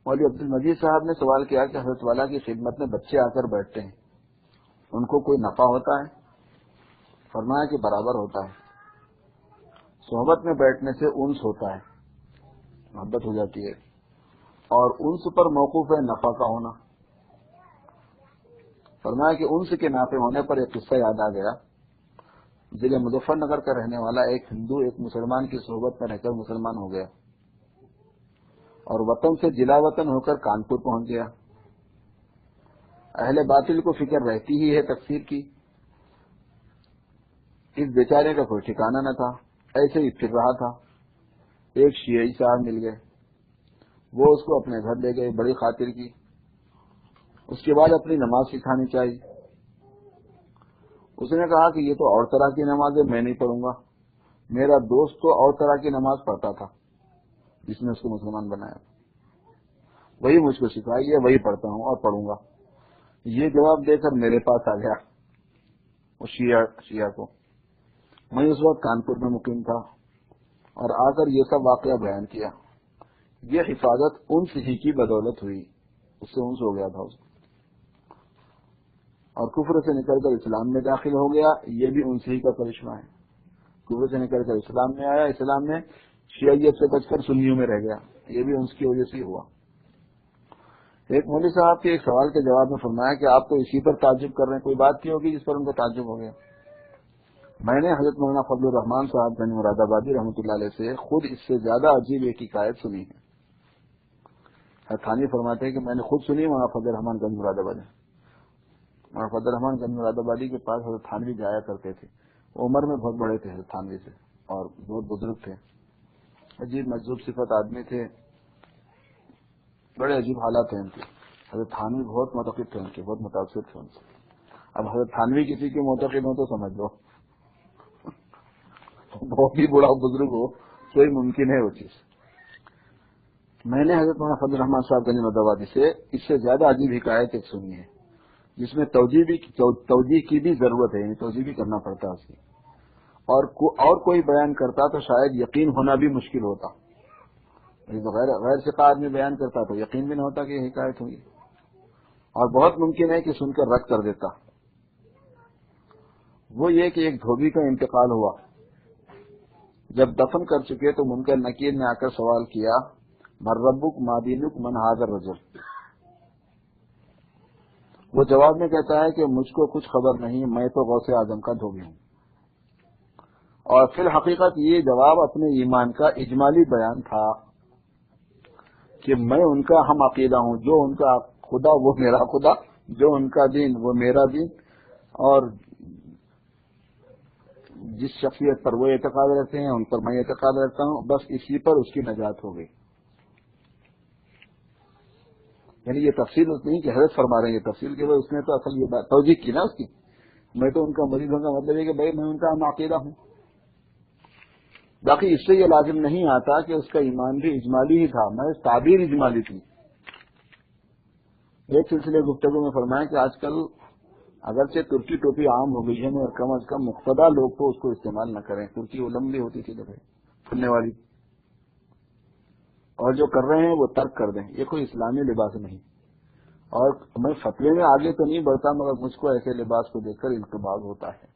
مولوی عبد المجید صاحب نے سوال کیا کہ حضرت والا کی خدمت میں بچے آ کر بیٹھتے ہیں، ان کو کوئی نفع ہوتا ہے؟ فرمایا کہ برابر ہوتا ہے۔ صحبت میں بیٹھنے سے انس ہوتا ہے، محبت ہو جاتی ہے، اور انس پر موقوف ہے نفع کا ہونا۔ فرمایا کہ انس کے نافع ہونے پر ایک قصہ یاد آ گیا۔ ضلع مظفر نگر کا رہنے والا ایک ہندو ایک مسلمان کی صحبت میں رہ کر مسلمان ہو گیا اور وطن سے جلا وطن ہو کر کانپور پہنچ گیا۔ اہل باطل کو فکر رہتی ہی ہے تکفیر کی، اس بیچارے کا کوئی ٹھکانہ نہ تھا، ایسے ہی پھر رہا تھا۔ ایک شیعی صاحب مل گئے، وہ اس کو اپنے گھر لے گئے، بڑی خاطر کی، اس کے بعد اپنی نماز سکھانی چاہیے۔ اس نے کہا کہ یہ تو اور طرح کی نماز ہے، میں نہیں پڑھوں گا، میرا دوست تو اور طرح کی نماز پڑھتا تھا جس نے اس کو مسلمان بنایا، وہی مجھ کو سکھائی ہے، وہی پڑھتا ہوں اور پڑھوں گا۔ یہ جواب دے کر میرے پاس آ گیا وہ شیعہ کو۔ میں اس وقت کانپور میں مقیم تھا اور آ کر یہ سب واقعہ بیان کیا۔ یہ حفاظت انس ہی کی بدولت ہوئی، اس سے انس ہو گیا تھا اس کو، اور کفر سے نکل کر اسلام میں داخل ہو گیا، یہ بھی انس ہی کا کرشمہ ہے۔ کفر سے نکل کر اسلام میں آیا، اسلام میں شیعیت سے بچ کر سنیوں میں رہ گیا، یہ بھی انس کی وجہ سے ہوا۔ ایک مولوی صاحب کے ایک سوال کے جواب میں فرمایا کہ آپ تو اسی پر تعجب کر رہے ہیں، کوئی بات کی ہوگی جس پر ان کو تعجب ہو گیا؟ میں نے حضرت مولانا فضل الرحمان صاحب گنج مراد آبادی رحمۃ اللہ علیہ سے خود اس سے زیادہ عجیب ایک حکایت سنی ہے۔ تھانی فرماتے ہیں کہ میں نے خود سنی مولانا فضل الرحمان گنج مراد آبادی۔ مولانا فضل الرحمان گنج مراد آبادی کے پاس حضرت تھانوی جایا کرتے تھے، وہ عمر میں بہت بڑے تھے حضرت تھانوی سے اور بہت بزرگ تھے، عجیب مجذوب صفت آدمی تھے، بڑے عجیب حالات ہیں ان کے۔ حضرت تھانوی بہت معتقد تھے ان کے، بہت متاثر تھے ان سے۔ اب حضرت تھانوی کسی کے معتقد ہو تو سمجھ لو بہت ہی بڑا بزرگ ہو کوئی ممکن ہے وہ چیز۔ میں نے حضرت مولانا فضل الرحمان صاحب گنج مراد آبادی سے اس سے زیادہ عجیب حکایت ایک سنی ہے جس میں توجیہ کی بھی ضرورت ہے، یعنی توجیہ بھی کرنا پڑتا ہے اس کی، اور کوئی بیان کرتا تو شاید یقین ہونا بھی مشکل ہوتا، غیر ثقہ آدمی بیان کرتا تو یقین بھی نہ ہوتا کہ یہ حکایت ہوئی، اور بہت ممکن ہے کہ سن کر رد کر دیتا۔ وہ یہ کہ ایک دھوبی کا انتقال ہوا، جب دفن کر چکے تو منکر نکیر نے آ کر سوال کیا، من ربک ما دینک من ھذا الرجل؟ وہ جواب میں کہتا ہے کہ مجھ کو کچھ خبر نہیں، میں تو غوث اعظم کا دھوبی ہوں۔ اور فی الحقیقت یہ جواب اپنے ایمان کا اجمالی بیان تھا کہ میں ان کا ہم عقیدہ ہوں، جو ان کا خدا وہ میرا خدا، جو ان کا دین وہ میرا دین، اور جس شخصیت پر وہ اعتقاد رکھتے ہیں ان پر میں اعتقاد رکھتا ہوں، بس اسی پر اس کی نجات ہو گئی۔ یعنی یہ تفصیل اس نہیں کہ حضرت فرما رہے ہیں، یہ تفصیل کے بعد اس نے تو اصل یہ بات توجیہ کی نا اس کی، میں تو ان کا مریض ہوں کا مطلب ہے کہ بھائی میں ان کا ہم عقیدہ ہوں۔ باقی اس سے یہ لازم نہیں آتا کہ اس کا ایمان بھی اجمالی ہی تھا، میں تعبیر اجمالی تھی۔ ایک سلسلے گفتگو میں فرمایا کہ آج کل اگرچہ ترکی ٹوپی عام ہو گئی ہے مگر کم از کم مقتدی لوگ تو اس کو استعمال نہ کریں، ترکی وہ لمبی ہوتی تھی دفعہ پھرنے والی، اور جو کر رہے ہیں وہ ترک کر دیں، یہ کوئی اسلامی لباس نہیں۔ اور میں فتوے میں آگے تو نہیں بڑھتا مگر مجھ کو ایسے لباس کو دیکھ کر انقباض ہوتا ہے۔